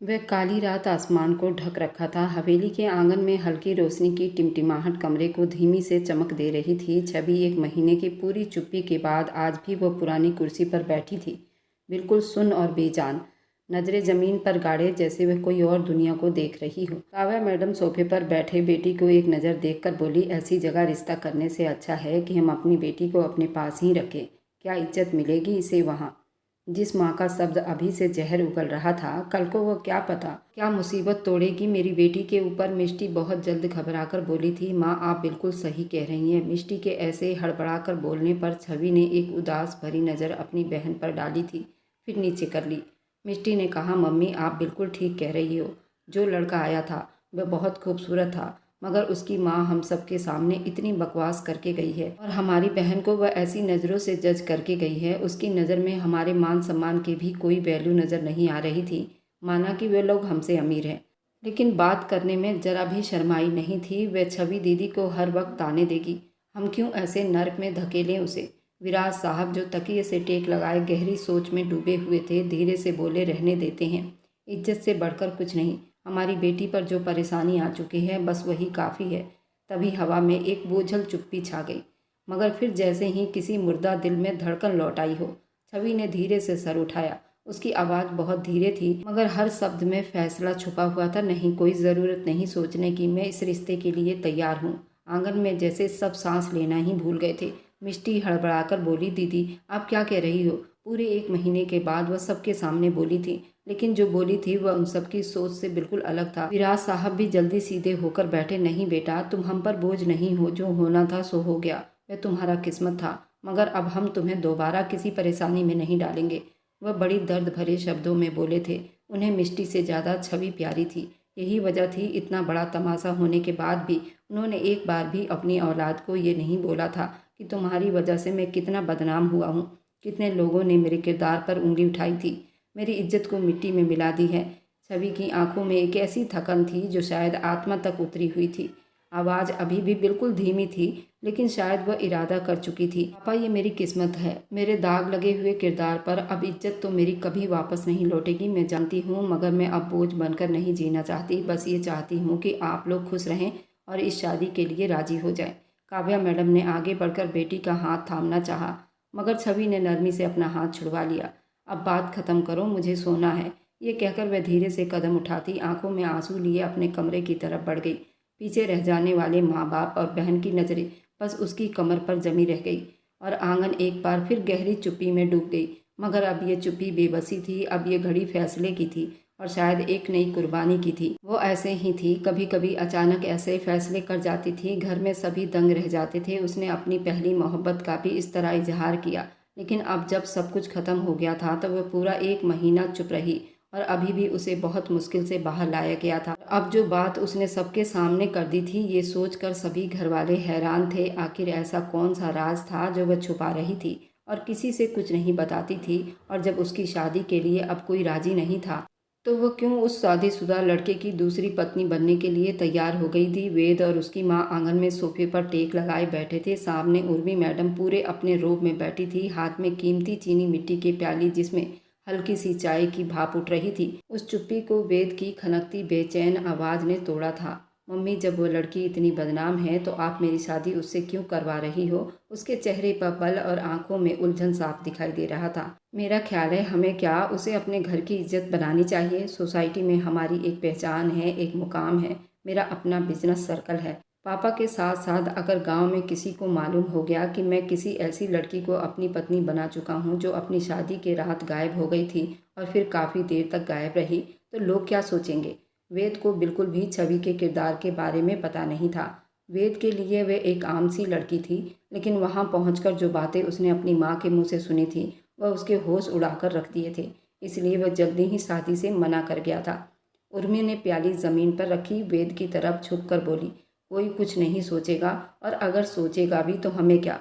वह काली रात आसमान को ढक रखा था। हवेली के आंगन में हल्की रोशनी की टिमटिमाहट कमरे को धीमी से चमक दे रही थी। छवि 1 महीने की पूरी चुप्पी के बाद आज भी वह पुरानी कुर्सी पर बैठी थी, बिल्कुल सुन्न और बेजान, नजरें जमीन पर गाड़े जैसे वह कोई और दुनिया को देख रही हो। काव्या मैडम सोफे पर बैठे बेटी को एक नज़र देखकर बोली, ऐसी जगह रिश्ता करने से अच्छा है कि हम अपनी बेटी को अपने पास ही रखें। क्या इज्जत मिलेगी इसे वहाँ? जिस माँ का शब्द अभी से जहर उगल रहा था, कल को वो क्या पता क्या मुसीबत तोड़ेगी मेरी बेटी के ऊपर। मिष्टी बहुत जल्द घबराकर बोली थी, माँ आप बिल्कुल सही कह रही हैं। मिष्टी के ऐसे हड़बड़ाकर बोलने पर छवि ने एक उदास भरी नज़र अपनी बहन पर डाली थी, फिर नीचे कर ली। मिष्टी ने कहा, मम्मी आप बिल्कुल ठीक कह रही हो। जो लड़का आया था वह बहुत खूबसूरत था, मगर उसकी माँ हम सबके सामने इतनी बकवास करके गई है और हमारी बहन को वह ऐसी नज़रों से जज करके गई है। उसकी नज़र में हमारे मान सम्मान की भी कोई वैल्यू नज़र नहीं आ रही थी। माना कि वे लोग हमसे अमीर हैं, लेकिन बात करने में जरा भी शर्माई नहीं थी। वह छवि दीदी को हर वक्त ताने देगी, हम क्यों ऐसे नर्क में धकेलें उसे। विराज साहब जो तकिए से टेक लगाए गहरी सोच में डूबे हुए थे, धीरे से बोले, रहने देते हैं, इज्जत से बढ़कर कुछ नहीं। हमारी बेटी पर जो परेशानी आ चुकी है बस वही काफ़ी है। तभी हवा में एक बोझल चुप्पी छा गई, मगर फिर जैसे ही किसी मुर्दा दिल में धड़कन लौट आई हो। छवि ने धीरे से सर उठाया। उसकी आवाज़ बहुत धीरे थी, मगर हर शब्द में फैसला छुपा हुआ था। नहीं, कोई ज़रूरत नहीं सोचने की, मैं इस रिश्ते के लिए तैयार हूँ। आंगन में जैसे सब सांस लेना ही भूल गए थे। मिष्टी हड़बड़ाकर बोली, दीदी आप क्या कह रही हो? पूरे 1 महीने के बाद वह सबके सामने बोली थी, लेकिन जो बोली थी वह उन सबकी सोच से बिल्कुल अलग था। विराज साहब भी जल्दी सीधे होकर बैठे, नहीं बेटा, तुम हम पर बोझ नहीं हो। जो होना था सो हो गया, वह तुम्हारा किस्मत था, मगर अब हम तुम्हें दोबारा किसी परेशानी में नहीं डालेंगे। वह बड़ी दर्द भरे शब्दों में बोले थे। उन्हें मिष्टी से ज़्यादा छवि प्यारी थी। यही वजह थी इतना बड़ा तमाशा होने के बाद भी उन्होंने एक बार भी अपनी औलाद को ये नहीं बोला था कि तुम्हारी वजह से मैं कितना बदनाम हुआ हूँ, कितने लोगों ने मेरे किरदार पर उंगली उठाई थी, मेरी इज्जत को मिट्टी में मिला दी है। छवि की आंखों में एक ऐसी थकन थी जो शायद आत्मा तक उतरी हुई थी। आवाज़ अभी भी बिल्कुल धीमी थी, लेकिन शायद वह इरादा कर चुकी थी। पापा ये मेरी किस्मत है, मेरे दाग लगे हुए किरदार पर अब इज्जत तो मेरी कभी वापस नहीं लौटेगी, मैं जानती हूँ, मगर मैं अब बोझ बनकर नहीं जीना चाहती। बस ये चाहती हूँ कि आप लोग खुश रहें और इस शादी के लिए राजी हो जाएं। काव्या मैडम ने आगे बढ़कर बेटी का हाथ थामना चाहा, मगर छवि ने नरमी से अपना हाथ छुड़वा लिया। अब बात खत्म करो, मुझे सोना है। ये कहकर वह धीरे से कदम उठाती आंखों में आंसू लिए अपने कमरे की तरफ बढ़ गई। पीछे रह जाने वाले माँ बाप और बहन की नज़रें बस उसकी कमर पर जमी रह गई और आंगन एक बार फिर गहरी चुप्पी में डूब गई। मगर अब ये चुप्पी बेबसी थी, अब ये घड़ी फैसले की थी और शायद एक नई कुर्बानी की थी। वो ऐसे ही थी, कभी कभी अचानक ऐसे फैसले कर जाती थी, घर में सभी दंग रह जाते थे। उसने अपनी पहली मोहब्बत का भी इस तरह इजहार किया, लेकिन अब जब सब कुछ खत्म हो गया था तो वह पूरा 1 महीना चुप रही और अभी भी उसे बहुत मुश्किल से बाहर लाया गया था। अब जो बात उसने सबके सामने कर दी थी, ये सोचकर सभी घर वाले हैरान थे। आखिर ऐसा कौन सा राज था जो वह छुपा रही थी और किसी से कुछ नहीं बताती थी? और जब उसकी शादी के लिए अब कोई राजी नहीं था, तो वह क्यों उस शादीशुदा लड़के की दूसरी पत्नी बनने के लिए तैयार हो गई थी? वेद और उसकी माँ आंगन में सोफे पर टेक लगाए बैठे थे। सामने उर्मी मैडम पूरे अपने रोब में बैठी थी, हाथ में कीमती चीनी मिट्टी के प्याली जिसमें हल्की सी चाय की भाप उठ रही थी। उस चुप्पी को वेद की खनकती बेचैन आवाज़ ने तोड़ा था। मम्मी, जब वो लड़की इतनी बदनाम है तो आप मेरी शादी उससे क्यों करवा रही हो? उसके चेहरे पर बल और आंखों में उलझन साफ दिखाई दे रहा था। मेरा ख्याल है हमें क्या उसे अपने घर की इज्जत बनानी चाहिए। सोसाइटी में हमारी एक पहचान है, एक मुकाम है, मेरा अपना बिजनेस सर्कल है। पापा के साथ साथ अगर गांव में किसी को मालूम हो गया कि मैं किसी ऐसी लड़की को अपनी पत्नी बना चुका हूं जो अपनी शादी के रात गायब हो गई थी और फिर काफ़ी देर तक गायब रही, तो लोग क्या सोचेंगे? वेद को बिल्कुल भी छवि के किरदार के बारे में पता नहीं था। वेद के लिए वह एक आम सी लड़की थी, लेकिन वहां पहुंचकर जो बातें उसने अपनी माँ के मुंह से सुनी थी वह उसके होश उड़ाकर रख दिए थे। इसलिए वह जल्दी ही शादी से मना कर गया था। उर्मी ने प्याली ज़मीन पर रखी, वेद की तरफ झुक कर बोली, कोई कुछ नहीं सोचेगा, और अगर सोचेगा भी तो हमें क्या?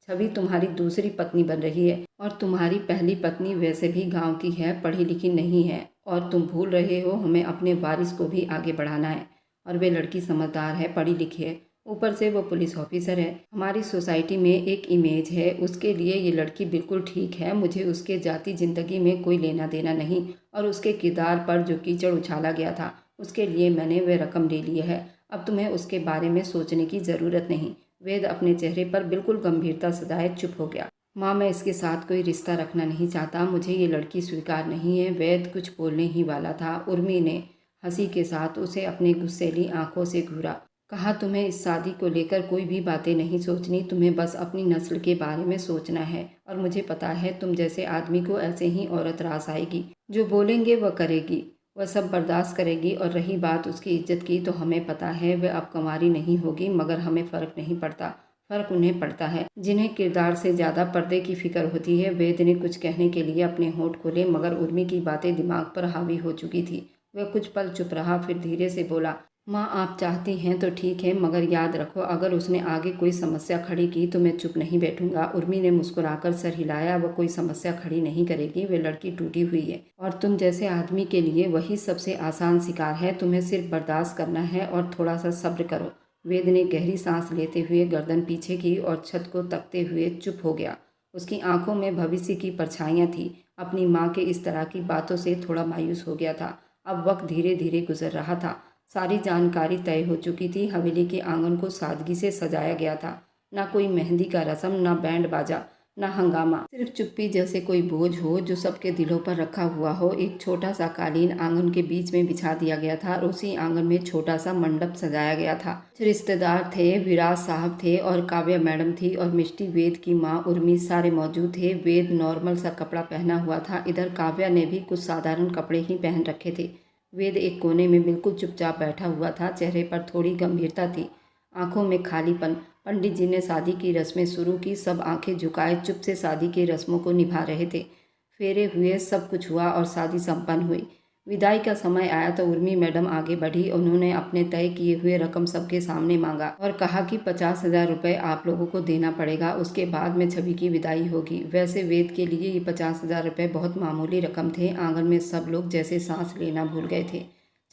छवि तुम्हारी दूसरी पत्नी बन रही है और तुम्हारी पहली पत्नी वैसे भी गांव की है, पढ़ी लिखी नहीं है, और तुम भूल रहे हो हमें अपने वारिस को भी आगे बढ़ाना है। और वे लड़की समझदार है, पढ़ी लिखी है, ऊपर से वो पुलिस ऑफिसर है। हमारी सोसाइटी में एक इमेज है, उसके लिए ये लड़की बिल्कुल ठीक है। मुझे उसके जाती ज़िंदगी में कोई लेना देना नहीं, और उसके किरदार पर जो कीचड़ उछाला गया था उसके लिए मैंने वह रकम ले ली है। अब तुम्हें उसके बारे में सोचने की ज़रूरत नहीं। वेद अपने चेहरे पर बिल्कुल गंभीरता सजाए चुप हो गया। माँ, मैं इसके साथ कोई रिश्ता रखना नहीं चाहता। मुझे ये लड़की स्वीकार नहीं है। वेद कुछ बोलने ही वाला था। उर्मी ने हंसी के साथ उसे अपनी गुस्सैली आंखों से घूरा। कहा, तुम्हें इस शादी को लेकर कोई भी बातें नहीं सोचनी। तुम्हें बस अपनी नस्ल के बारे में सोचना है, और मुझे पता है तुम जैसे आदमी को ऐसे ही औरत रास आएगी। जो बोलेंगे वह करेगी, वह सब बर्दाश्त करेगी। और रही बात उसकी इज्जत की, तो हमें पता है वह अब कंवारी नहीं होगी, मगर हमें फ़र्क नहीं पड़ता। फ़र्क उन्हें पड़ता है जिन्हें किरदार से ज़्यादा पर्दे की फ़िक्र होती है। वेद ने कुछ कहने के लिए अपने होंठ खोले, मगर उर्मी की बातें दिमाग पर हावी हो चुकी थी। वह कुछ पल चुप रहा, फिर धीरे से बोला, माँ, आप चाहती हैं तो ठीक है, मगर याद रखो अगर उसने आगे कोई समस्या खड़ी की तो मैं चुप नहीं बैठूंगा। उर्मी ने मुस्कुराकर सर हिलाया। वह कोई समस्या खड़ी नहीं करेगी। वे लड़की टूटी हुई है, और तुम जैसे आदमी के लिए वही सबसे आसान शिकार है। तुम्हें सिर्फ बर्दाश्त करना है और थोड़ा सा सब्र करो। वेद ने गहरी सांस लेते हुए गर्दन पीछे की और छत को तकते हुए चुप हो गया। उसकी आंखों में भविष्य की परछाइयाँ थी। अपनी माँ के इस तरह की बातों से थोड़ा मायूस हो गया था। अब वक्त धीरे धीरे गुजर रहा था। सारी जानकारी तय हो चुकी थी। हवेली के आंगन को सादगी से सजाया गया था। ना कोई मेहंदी का रस्म, ना बैंड बाजा, ना हंगामा, सिर्फ चुप्पी जैसे कोई बोझ हो जो सबके दिलों पर रखा हुआ हो। एक छोटा सा कालीन आंगन के बीच में बिछा दिया गया था, और उसी आंगन में छोटा सा मंडप सजाया गया था। कुछ रिश्तेदार थे, विराज साहब थे, और काव्या मैडम थी, और मिष्टी, वेद की माँ, उर्मी, सारे मौजूद थे। वेद नॉर्मल सा कपड़ा पहना हुआ था। इधर काव्या ने भी कुछ साधारण कपड़े ही पहन रखे थे। वेद एक कोने में बिल्कुल चुपचाप बैठा हुआ था। चेहरे पर थोड़ी गंभीरता थी, आंखों में खालीपन। पंडित जी ने शादी की रस्में शुरू की। सब आंखें झुकाए चुप से शादी की रस्मों को निभा रहे थे। फेरे हुए, सब कुछ हुआ, और शादी संपन्न हुई। विदाई का समय आया तो उर्मी मैडम आगे बढ़ी। उन्होंने अपने तय किए हुए रकम सबके सामने मांगा और कहा कि 50,000 रुपये आप लोगों को देना पड़ेगा, उसके बाद में छवि की विदाई होगी। वैसे वेद के लिए ये 50,000 रुपये बहुत मामूली रकम थे। आंगन में सब लोग जैसे सांस लेना भूल गए थे।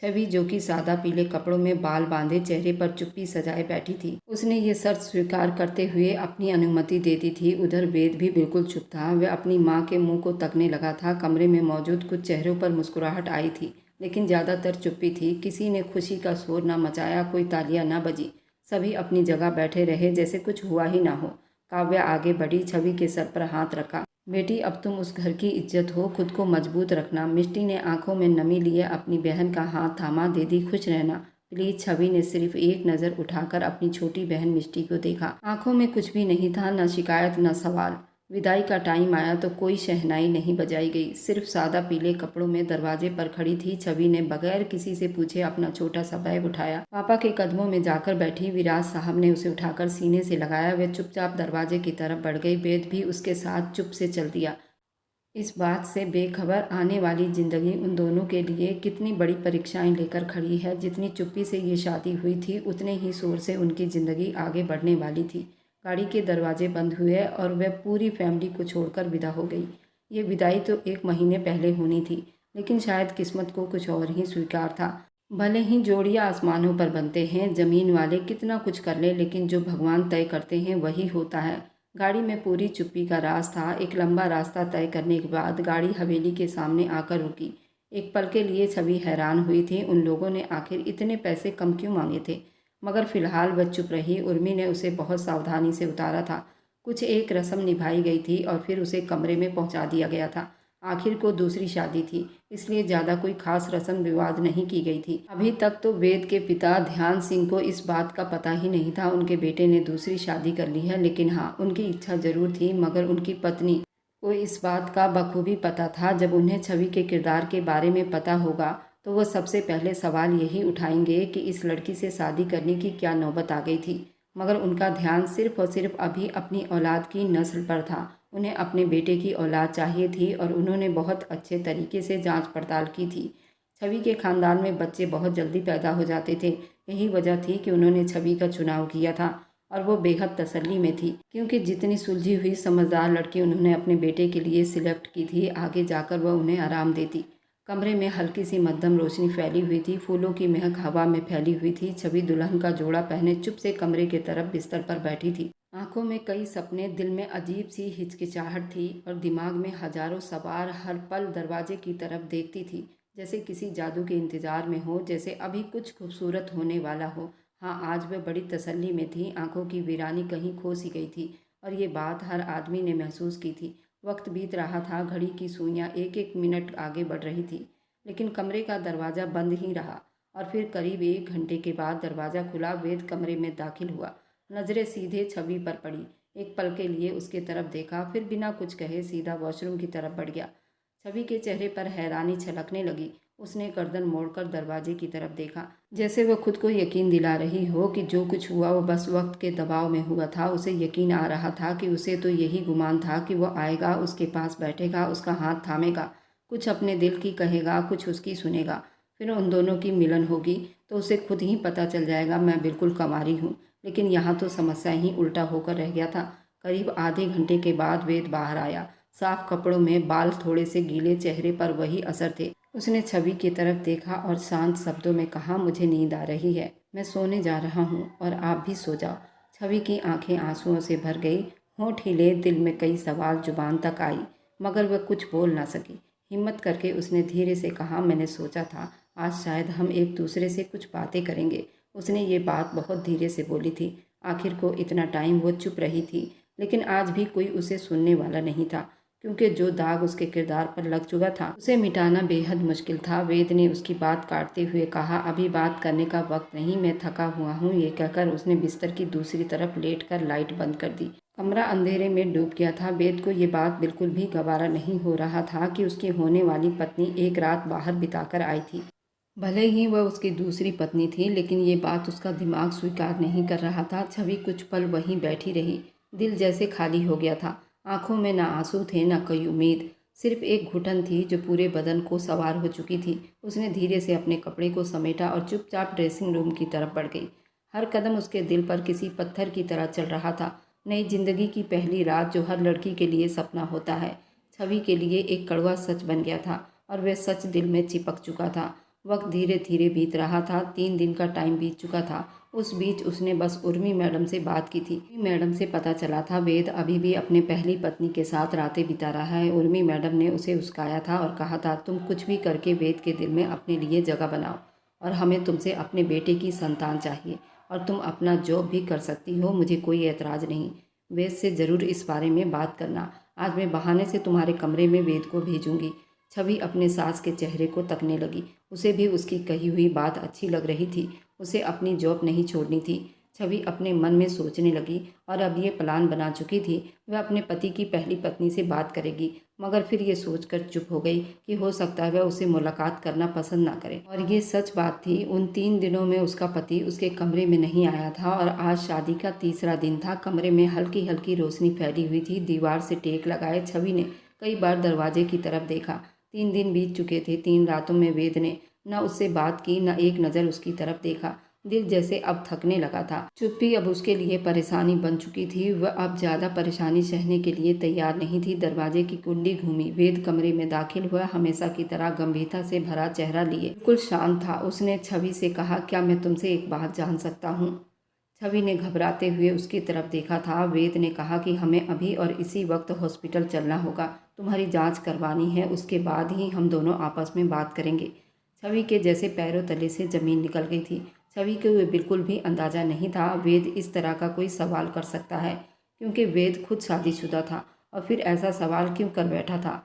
छवि, जो कि सादा पीले कपड़ों में बाल बांधे चेहरे पर चुप्पी सजाए बैठी थी, उसने ये शर्त स्वीकार करते हुए अपनी अनुमति दे दी थी। उधर वेद भी बिल्कुल चुप था। वह अपनी माँ के मुंह को तकने लगा था। कमरे में मौजूद कुछ चेहरों पर मुस्कुराहट आई थी, लेकिन ज़्यादातर चुप्पी थी। किसी ने खुशी का शोर न मचाया, कोई तालियां न बजी। सभी अपनी जगह बैठे रहे जैसे कुछ हुआ ही ना हो। काव्या आगे बढ़ी, छवि के सर पर हाथ रखा। बेटी, अब तुम उस घर की इज्जत हो, खुद को मजबूत रखना। मिष्टी ने आंखों में नमी लिए अपनी बहन का हाथ थामा। दीदी, खुश रहना प्लीज। छवि ने सिर्फ एक नज़र उठाकर अपनी छोटी बहन मिष्टी को देखा। आंखों में कुछ भी नहीं था, न शिकायत न सवाल। विदाई का टाइम आया तो कोई शहनाई नहीं बजाई गई। सिर्फ सादा पीले कपड़ों में दरवाजे पर खड़ी थी छवि ने बगैर किसी से पूछे अपना छोटा सा बैग उठाया। पापा के कदमों में जाकर बैठी। विराज साहब ने उसे उठाकर सीने से लगाया। वह चुपचाप दरवाजे की तरफ बढ़ गई। वेद भी उसके साथ चुप से चल दिया। इस बात से बेखबर आने वाली जिंदगी उन दोनों के लिए कितनी बड़ी परीक्षाएं लेकर खड़ी है। जितनी चुप्पी से ये शादी हुई थी, उतने ही शोर से उनकी जिंदगी आगे बढ़ने वाली थी। गाड़ी के दरवाजे बंद हुए और वह पूरी फैमिली को छोड़कर विदा हो गई। ये विदाई तो 1 महीने पहले होनी थी, लेकिन शायद किस्मत को कुछ और ही स्वीकार था। भले ही जोड़ियां आसमानों पर बनते हैं, जमीन वाले कितना कुछ कर ले, लेकिन जो भगवान तय करते हैं वही होता है। गाड़ी में पूरी चुप्पी का राज था। एक लंबा रास्ता तय करने के बाद गाड़ी हवेली के सामने आकर रुकी। एक पल के लिए छवि हैरान हुई थी। उन लोगों ने आखिर इतने पैसे कम क्यों मांगे थे, मगर फिलहाल वह चुप रही। उर्मी ने उसे बहुत सावधानी से उतारा था। कुछ एक रस्म निभाई गई थी और फिर उसे कमरे में पहुंचा दिया गया था। आखिर को दूसरी शादी थी, इसलिए ज़्यादा कोई खास रस्म रिवाज नहीं की गई थी। अभी तक तो वेद के पिता ध्यान सिंह को इस बात का पता ही नहीं था उनके बेटे ने दूसरी शादी कर ली है, लेकिन हाँ, उनकी इच्छा जरूर थी। मगर उनकी पत्नी को इस बात का बखूबी पता था। जब उन्हें छवि के किरदार के बारे में पता होगा तो वह सबसे पहले सवाल यही उठाएंगे कि इस लड़की से शादी करने की क्या नौबत आ गई थी। मगर उनका ध्यान सिर्फ और सिर्फ अभी अपनी औलाद की नस्ल पर था। उन्हें अपने बेटे की औलाद चाहिए थी, और उन्होंने बहुत अच्छे तरीके से जांच पड़ताल की थी। छवि के खानदान में बच्चे बहुत जल्दी पैदा हो जाते थे। यही वजह थी कि उन्होंने छवि का चुनाव किया था, और वो बेहद तसल्ली में थी, क्योंकि जितनी सुलझी हुई समझदार लड़की उन्होंने अपने बेटे के लिए सिलेक्ट की थी, आगे जाकर वह उन्हें आराम देती। कमरे में हल्की सी मध्यम रोशनी फैली हुई थी, फूलों की महक हवा में फैली हुई थी। छवि दुल्हन का जोड़ा पहने चुप से कमरे की तरफ बिस्तर पर बैठी थी। आंखों में कई सपने, दिल में अजीब सी हिचकिचाहट थी और दिमाग में हजारों सवाल। हर पल दरवाजे की तरफ देखती थी, जैसे किसी जादू के इंतजार में हो, जैसे अभी कुछ खूबसूरत होने वाला हो। हाँ, आज वह बड़ी तसल्ली में थी। आंखों की वीरानी कहीं खो सी गई थी और ये बात हर आदमी ने महसूस की थी। वक्त बीत रहा था, घड़ी की सुइयां एक एक मिनट आगे बढ़ रही थी, लेकिन कमरे का दरवाज़ा बंद ही रहा। और फिर करीब 1 घंटे के बाद दरवाज़ा खुला। वेद कमरे में दाखिल हुआ। नज़रें सीधे छवि पर पड़ी। एक पल के लिए उसके तरफ देखा, फिर बिना कुछ कहे सीधा वॉशरूम की तरफ बढ़ गया। छवि के चेहरे पर हैरानी छलकने लगी। उसने गर्दन मोड़कर दरवाजे की तरफ देखा, जैसे वह खुद को यकीन दिला रही हो कि जो कुछ हुआ वो बस वक्त के दबाव में हुआ था। उसे यकीन आ रहा था कि उसे तो यही गुमान था कि वह आएगा, उसके पास बैठेगा, उसका हाथ थामेगा, कुछ अपने दिल की कहेगा, कुछ उसकी सुनेगा। फिर उन दोनों की मिलन होगी तो उसे खुद ही पता चल जाएगा, मैं बिल्कुल कंवारी हूँ। लेकिन यहाँ तो समस्या ही उल्टा होकर रह गया था। करीब आधे घंटे के बाद वेद बाहर आया। साफ कपड़ों में, बाल थोड़े से गीले, चेहरे पर वही असर थे। उसने छवि की तरफ देखा और शांत शब्दों में कहा, मुझे नींद आ रही है, मैं सोने जा रहा हूँ और आप भी सो जाओ। छवि की आंखें आंसुओं से भर गई, होंठ हिले, दिल में कई सवाल जुबान तक आई, मगर वह कुछ बोल ना सकी। हिम्मत करके उसने धीरे से कहा, मैंने सोचा था आज शायद हम एक दूसरे से कुछ बातें करेंगे। उसने ये बात बहुत धीरे से बोली थी। आखिर को इतना टाइम वो चुप रही थी, लेकिन आज भी कोई उसे सुनने वाला नहीं था, क्योंकि जो दाग उसके किरदार पर लग चुका था उसे मिटाना बेहद मुश्किल था। वेद ने उसकी बात काटते हुए कहा, अभी बात करने का वक्त नहीं, मैं थका हुआ हूँ। ये कहकर उसने बिस्तर की दूसरी तरफ लेटकर लाइट बंद कर दी। कमरा अंधेरे में डूब गया था। वेद को ये बात बिल्कुल भी गवारा नहीं हो रहा था कि उसकी होने वाली पत्नी एक रात बाहर बिताकर आई थी। भले ही वह उसकी दूसरी पत्नी थी, लेकिन ये बात उसका दिमाग स्वीकार नहीं कर रहा था। छवि कुछ पल वहीं बैठी रही। दिल जैसे खाली हो गया था। आंखों में ना आंसू थे, ना कोई उम्मीद, सिर्फ एक घुटन थी जो पूरे बदन को सवार हो चुकी थी। उसने धीरे से अपने कपड़े को समेटा और चुपचाप ड्रेसिंग रूम की तरफ बढ़ गई। हर कदम उसके दिल पर किसी पत्थर की तरह चल रहा था। नई जिंदगी की पहली रात, जो हर लड़की के लिए सपना होता है, छवि के लिए एक कड़वा सच बन गया था और वह सच दिल में चिपक चुका था। वक्त धीरे धीरे बीत रहा था। 3 दिन का टाइम बीत चुका था। उस बीच उसने बस उर्मी मैडम से बात की थी। उर्मी मैडम से पता चला था वेद अभी भी अपने पहली पत्नी के साथ रातें बिता रहा है। उर्मी मैडम ने उसे उस्काया था और कहा था, तुम कुछ भी करके वेद के दिल में अपने लिए जगह बनाओ और हमें तुमसे अपने बेटे की संतान चाहिए और तुम अपना जॉब भी कर सकती हो, मुझे कोई एतराज़ नहीं। वेद से ज़रूर इस बारे में बात करना। आज मैं बहाने से तुम्हारे कमरे में वेद को भेजूंगी। छवि अपने सास के चेहरे को तकने लगी। उसे भी उसकी कही हुई बात अच्छी लग रही थी। उसे अपनी जॉब नहीं छोड़नी थी। छवि अपने मन में सोचने लगी और अब ये प्लान बना चुकी थी, वह अपने पति की पहली पत्नी से बात करेगी। मगर फिर ये सोचकर चुप हो गई कि हो सकता है वह उसे मुलाकात करना पसंद ना करे। और ये सच बात थी। उन 3 दिनों में उसका पति उसके कमरे में नहीं आया था और आज शादी का तीसरा दिन था। कमरे में हल्की हल्की रोशनी फैली हुई थी। दीवार से टेक लगाए छवि ने कई बार दरवाजे की तरफ देखा। 3 दिन बीत चुके थे। 3 रातों में वेद ने न उससे बात की, न एक नज़र उसकी तरफ देखा। दिल जैसे अब थकने लगा था। चुप्पी अब उसके लिए परेशानी बन चुकी थी। वह अब ज़्यादा परेशानी सहने के लिए तैयार नहीं थी। दरवाजे की कुंडी घूमी। वेद कमरे में दाखिल हुआ, हमेशा की तरह गंभीरता से भरा चेहरा लिए, बिल्कुल शांत था। उसने छवि से कहा, क्या मैं तुमसे एक बात जान सकता हूँ? छवि ने घबराते हुए उसकी तरफ देखा था। वेद ने कहा कि हमें अभी और इसी वक्त हॉस्पिटल चलना होगा, तुम्हारी जांच करवानी है, उसके बाद ही हम दोनों आपस में बात करेंगे। छवि के जैसे पैरों तले से ज़मीन निकल गई थी। छवि को बिल्कुल भी अंदाज़ा नहीं था वेद इस तरह का कोई सवाल कर सकता है, क्योंकि वेद खुद शादीशुदा था और फिर ऐसा सवाल क्यों कर बैठा था।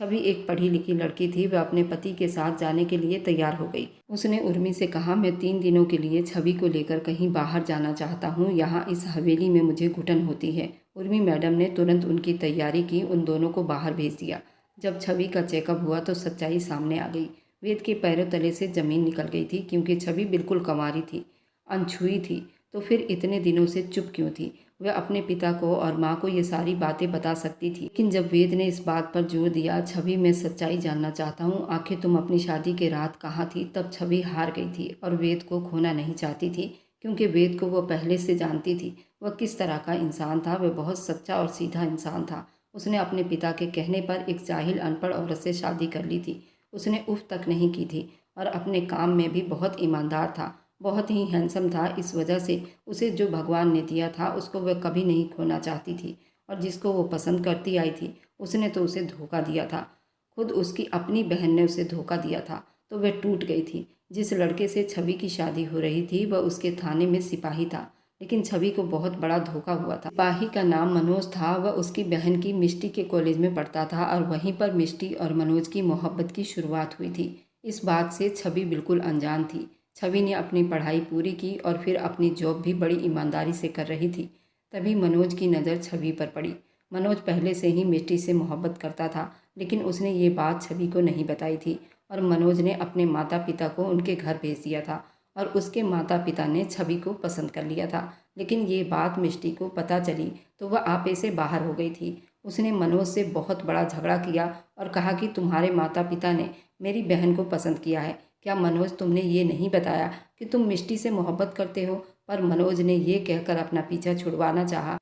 छवि एक पढ़ी लिखी लड़की थी। वह अपने पति के साथ जाने के लिए तैयार हो गई। उसने उर्मी से कहा, मैं 3 दिनों के लिए छवि को लेकर कहीं बाहर जाना चाहता हूँ, यहाँ इस हवेली में मुझे घुटन होती है। उर्मी मैडम ने तुरंत उनकी तैयारी की, उन दोनों को बाहर भेज दिया। जब छवि का चेकअप हुआ तो सच्चाई सामने आ गई। वेद के पैरों तले से ज़मीन निकल गई थी, क्योंकि छवि बिल्कुल कंवारी थी, अनछुई थी। तो फिर इतने दिनों से चुप क्यों थी? वह अपने पिता को और माँ को ये सारी बातें बता सकती थी, लेकिन जब वेद ने इस बात पर जोर दिया, छवि मैं सच्चाई जानना चाहता हूँ, आखिर तुम अपनी शादी के रात कहाँ थी? तब छवि हार गई थी और वेद को खोना नहीं चाहती थी, क्योंकि वेद को वह पहले से जानती थी। वह किस तरह का इंसान था। वह बहुत सच्चा और सीधा इंसान था। उसने अपने पिता के कहने पर एक जाहिल अनपढ़ औरत से शादी कर ली थी। उसने उफ तक नहीं की थी और अपने काम में भी बहुत ईमानदार था, बहुत ही हैंडसम था। इस वजह से उसे जो भगवान ने दिया था उसको वह कभी नहीं खोना चाहती थी। और जिसको वो पसंद करती आई थी उसने तो उसे धोखा दिया था। खुद उसकी अपनी बहन ने उसे धोखा दिया था तो वह टूट गई थी। जिस लड़के से छवि की शादी हो रही थी वह उसके थाने में सिपाही था, लेकिन छवि को बहुत बड़ा धोखा हुआ था। सिपाही का नाम मनोज था। वह उसकी बहन की मिष्टी के कॉलेज में पढ़ता था और वहीं पर मिष्टी और मनोज की मोहब्बत की शुरुआत हुई थी। इस बात से छवि बिल्कुल अनजान थी। छवि ने अपनी पढ़ाई पूरी की और फिर अपनी जॉब भी बड़ी ईमानदारी से कर रही थी। तभी मनोज की नज़र छवि पर पड़ी। मनोज पहले से ही मिष्टी से मोहब्बत करता था, लेकिन उसने ये बात छवि को नहीं बताई थी और मनोज ने अपने माता पिता को उनके घर भेज दिया था और उसके माता पिता ने छवि को पसंद कर लिया था। लेकिन ये बात मिष्टी को पता चली तो वह आपे से बाहर हो गई थी। उसने मनोज से बहुत बड़ा झगड़ा किया और कहा कि तुम्हारे माता पिता ने मेरी बहन को पसंद किया है। क्या मनोज तुमने ये नहीं बताया कि तुम मिष्टी से मोहब्बत करते हो? पर मनोज ने ये कहकर अपना पीछा छुड़वाना चाहा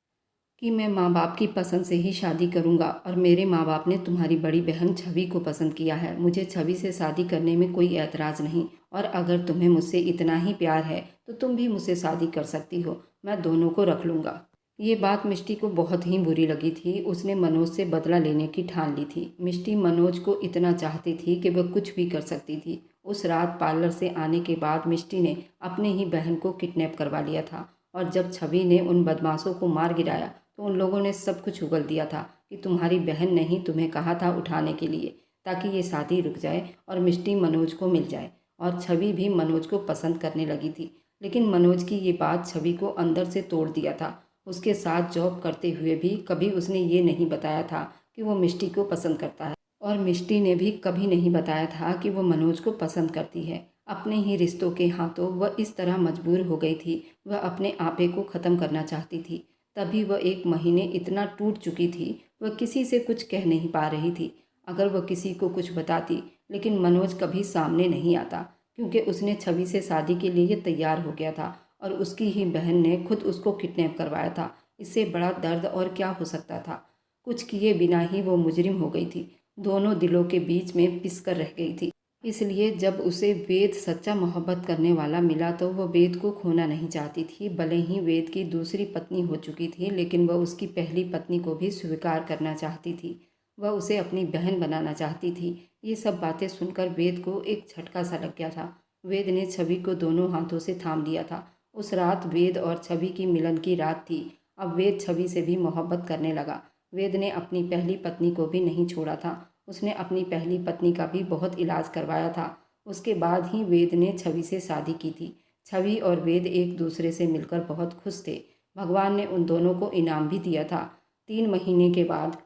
कि मैं माँ बाप की पसंद से ही शादी करूँगा और मेरे माँ बाप ने तुम्हारी बड़ी बहन छवि को पसंद किया है। मुझे छवि से शादी करने में कोई ऐतराज़ नहीं और अगर तुम्हें मुझसे इतना ही प्यार है तो तुम भी मुझसे शादी कर सकती हो। मैं दोनों को रख लूँगा। ये बात मिष्टी को बहुत ही बुरी लगी थी। उसने मनोज से बदला लेने की ठान ली थी। मिष्टी मनोज को इतना चाहती थी कि वह कुछ भी कर सकती थी। उस रात पार्लर से आने के बाद मिष्टी ने अपने ही बहन को किडनैप करवा लिया था और जब छवि ने उन बदमाशों को मार गिराया तो उन लोगों ने सब कुछ उगल दिया था कि तुम्हारी बहन ने ही तुम्हें कहा था उठाने के लिए, ताकि ये शादी रुक जाए और मिष्टी मनोज को मिल जाए। और छवि भी मनोज को पसंद करने लगी थी, लेकिन मनोज की ये बात छवि को अंदर से तोड़ दिया था। उसके साथ जॉब करते हुए भी कभी उसने ये नहीं बताया था कि वो मिष्टी को पसंद करता है और मिष्टी ने भी कभी नहीं बताया था कि वो मनोज को पसंद करती है। अपने ही रिश्तों के हाथों वह इस तरह मजबूर हो गई थी। वह अपने आपे को ख़त्म करना चाहती थी। तभी वह 1 महीने इतना टूट चुकी थी, वह किसी से कुछ कह नहीं पा रही थी। अगर वह किसी को कुछ बताती, लेकिन मनोज कभी सामने नहीं आता क्योंकि उसने छवि से शादी के लिए तैयार हो गया था और उसकी ही बहन ने खुद उसको किडनैप करवाया था। इससे बड़ा दर्द और क्या हो सकता था। कुछ किए बिना ही वो मुजरिम हो गई थी। दोनों दिलों के बीच में पिस कर रह गई थी। इसलिए जब उसे वेद सच्चा मोहब्बत करने वाला मिला तो वह वेद को खोना नहीं चाहती थी। भले ही वेद की दूसरी पत्नी हो चुकी थी, लेकिन वह उसकी पहली पत्नी को भी स्वीकार करना चाहती थी। वह उसे अपनी बहन बनाना चाहती थी। ये सब बातें सुनकर वेद को एक झटका सा लग गया था। वेद ने छवि को दोनों हाथों से थाम लिया था। उस रात वेद और छवि की मिलन की रात थी। अब वेद छवि से भी मोहब्बत करने लगा। वेद ने अपनी पहली पत्नी को भी नहीं छोड़ा था। उसने अपनी पहली पत्नी का भी बहुत इलाज करवाया था। उसके बाद ही वेद ने छवि से शादी की थी। छवि और वेद एक दूसरे से मिलकर बहुत खुश थे। भगवान ने उन दोनों को इनाम भी दिया था। 3 महीने के बाद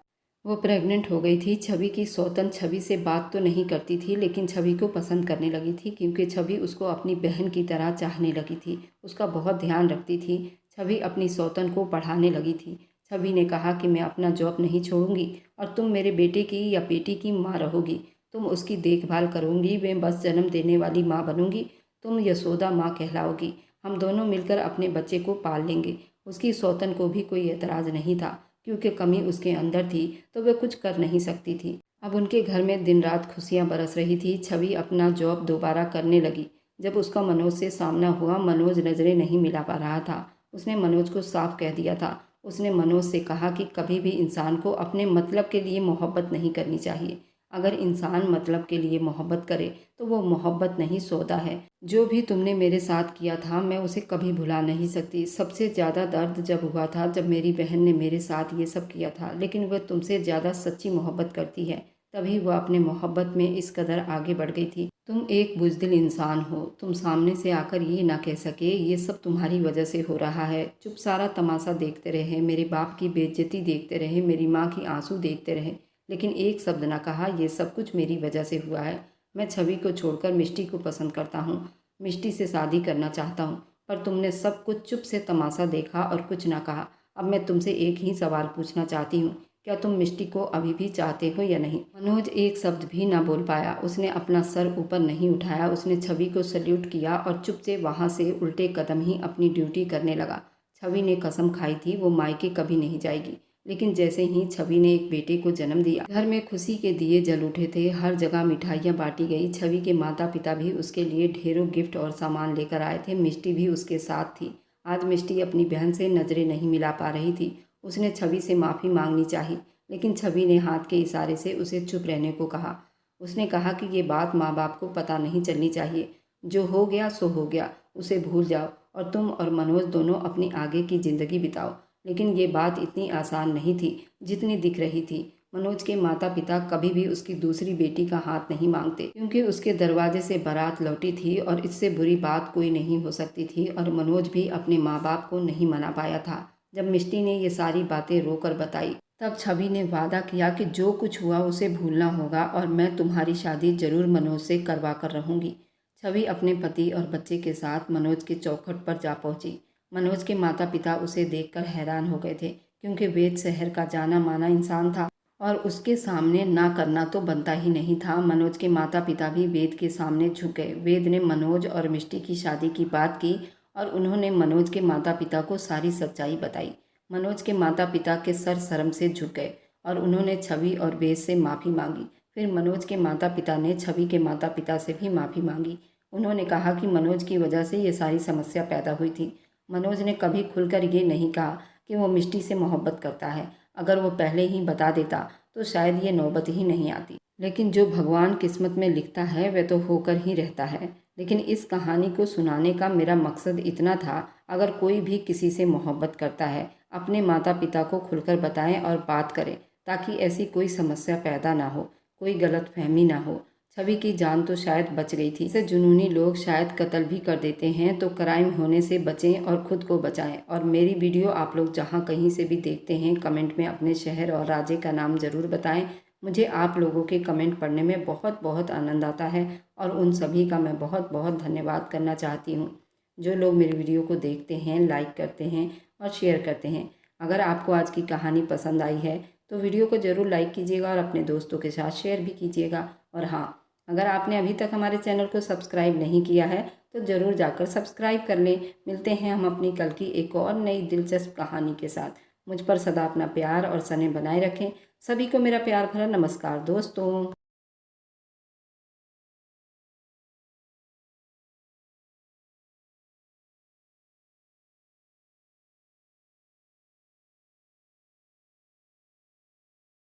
वो प्रेग्नेंट हो गई थी। छवि की सौतन छवि से बात तो नहीं करती थी, लेकिन छवि को पसंद करने लगी थी क्योंकि छवि उसको अपनी बहन की तरह चाहने लगी थी। उसका बहुत ध्यान रखती थी। छवि अपनी सौतन को पढ़ाने लगी थी। छवि ने कहा कि मैं अपना जॉब नहीं छोड़ूंगी और तुम मेरे बेटे की या बेटी की माँ रहोगी। तुम उसकी देखभाल करूंगी। मैं बस जन्म देने वाली माँ बनूंगी। तुम यशोदा माँ कहलाओगी। हम दोनों मिलकर अपने बच्चे को पाल लेंगे। उसकी सौतन को भी कोई एतराज़ नहीं था क्योंकि कमी उसके अंदर थी तो वह कुछ कर नहीं सकती थी। अब उनके घर में दिन रात खुशियाँ बरस रही थी। छवि अपना जॉब दोबारा करने लगी। जब उसका मनोज से सामना हुआ, मनोज नज़रें नहीं मिला पा रहा था। उसने मनोज को साफ कह दिया था। उसने मनोज से कहा कि कभी भी इंसान को अपने मतलब के लिए मोहब्बत नहीं करनी चाहिए। अगर इंसान मतलब के लिए मोहब्बत करे तो वो मोहब्बत नहीं, सौदा है। जो भी तुमने मेरे साथ किया था मैं उसे कभी भुला नहीं सकती। सबसे ज़्यादा दर्द जब हुआ था जब मेरी बहन ने मेरे साथ ये सब किया था, लेकिन वह तुमसे ज़्यादा सच्ची मोहब्बत करती है। तभी वह अपने मोहब्बत में इस कदर आगे बढ़ गई थी। तुम एक बुज़दिल इंसान हो। तुम सामने से आकर ये ना कह सके ये सब तुम्हारी वजह से हो रहा है। चुप सारा तमाशा देखते रहे, मेरे बाप की बेइज्जती देखते रहे, मेरी माँ की आंसू देखते रहे, लेकिन एक शब्द ना कहा ये सब कुछ मेरी वजह से हुआ है। मैं छवि को छोड़कर मिष्टी को पसंद करता हूँ, मिष्टी से शादी करना चाहता हूँ, पर तुमने सब कुछ चुप से तमाशा देखा और कुछ ना कहा। अब मैं तुमसे एक ही सवाल पूछना चाहती हूँ, क्या तुम मिष्टी को अभी भी चाहते हो या नहीं? मनोज एक शब्द भी ना बोल पाया। उसने अपना सर ऊपर नहीं उठाया। उसने छवि को सल्यूट किया और चुप से वहाँ से उल्टे कदम ही अपनी ड्यूटी करने लगा। छवि ने कसम खाई थी वो मायके कभी नहीं जाएगी। लेकिन जैसे ही छवि ने एक बेटे को जन्म दिया, घर में खुशी के दिए जल उठे थे। हर जगह मिठाइयाँ बांटी गई। छवि के माता पिता भी उसके लिए ढेरों गिफ्ट और सामान लेकर आए थे। मिष्टी भी उसके साथ थी। आज मिष्टी अपनी बहन से नज़रें नहीं मिला पा रही थी। उसने छवि से माफ़ी मांगनी चाही, लेकिन छवि ने हाथ के इशारे से उसे चुप रहने को कहा। उसने कहा कि ये बात माँ बाप को पता नहीं चलनी चाहिए। जो हो गया सो हो गया, उसे भूल जाओ और तुम और मनोज दोनों अपनी आगे की ज़िंदगी बिताओ। लेकिन ये बात इतनी आसान नहीं थी जितनी दिख रही थी। मनोज के माता पिता कभी भी उसकी दूसरी बेटी का हाथ नहीं मांगते, क्योंकि उसके दरवाजे से बारात लौटी थी और इससे बुरी बात कोई नहीं हो सकती थी। और मनोज भी अपने माँ बाप को नहीं मना पाया था। जब मिष्टी ने ये सारी बातें रोकर बताई, तब छवि ने वादा किया कि जो कुछ हुआ उसे भूलना होगा और मैं तुम्हारी शादी जरूर मनोज से करवा कर रहूँगी। छवि अपने पति और बच्चे के साथ मनोज के चौखट पर जा पहुंची। मनोज के माता पिता उसे देखकर हैरान हो गए थे, क्योंकि वेद शहर का जाना माना इंसान था और उसके सामने ना करना तो बनता ही नहीं था। मनोज के माता पिता भी वेद के सामने झुक गए। वेद ने मनोज और मिष्टी की शादी की बात की और उन्होंने मनोज के माता पिता को सारी सच्चाई बताई। मनोज के माता पिता के सर शर्म से झुक गए और उन्होंने छवि और वेद से माफ़ी मांगी। फिर मनोज के माता पिता ने छवि के माता पिता से भी माफ़ी मांगी। उन्होंने कहा कि मनोज की वजह से ये सारी समस्या पैदा हुई थी। मनोज ने कभी खुलकर ये नहीं कहा कि वो मिष्टी से मोहब्बत करता है। अगर वो पहले ही बता देता तो शायद ये नौबत ही नहीं आती। लेकिन जो भगवान किस्मत में लिखता है वह तो होकर ही रहता है। लेकिन इस कहानी को सुनाने का मेरा मकसद इतना था, अगर कोई भी किसी से मोहब्बत करता है, अपने माता पिता को खुलकर बताएं और बात करें, ताकि ऐसी कोई समस्या पैदा ना हो, कोई गलतफहमी ना हो। छवि की जान तो शायद बच गई थी। इसे जुनूनी लोग शायद कत्ल भी कर देते हैं, तो क्राइम होने से बचें और खुद को बचाएं। और मेरी वीडियो आप लोग जहां कहीं से भी देखते हैं, कमेंट में अपने शहर और राज्य का नाम ज़रूर बताएं। मुझे आप लोगों के कमेंट पढ़ने में बहुत बहुत आनंद आता है और उन सभी का मैं बहुत बहुत धन्यवाद करना चाहती हूँ। जो लोग मेरी वीडियो को देखते हैं, लाइक करते हैं और शेयर करते हैं। अगर आपको आज की कहानी पसंद आई है तो वीडियो को ज़रूर लाइक कीजिएगा और अपने दोस्तों के साथ शेयर भी कीजिएगा। और हाँ, अगर आपने अभी तक हमारे चैनल को सब्सक्राइब नहीं किया है तो ज़रूर जाकर सब्सक्राइब कर लें। मिलते हैं हम अपनी कल की एक और नई दिलचस्प कहानी के साथ। मुझ पर सदा अपना प्यार और स्नेह बनाए रखें। सभी को मेरा प्यार भरा नमस्कार दोस्तों।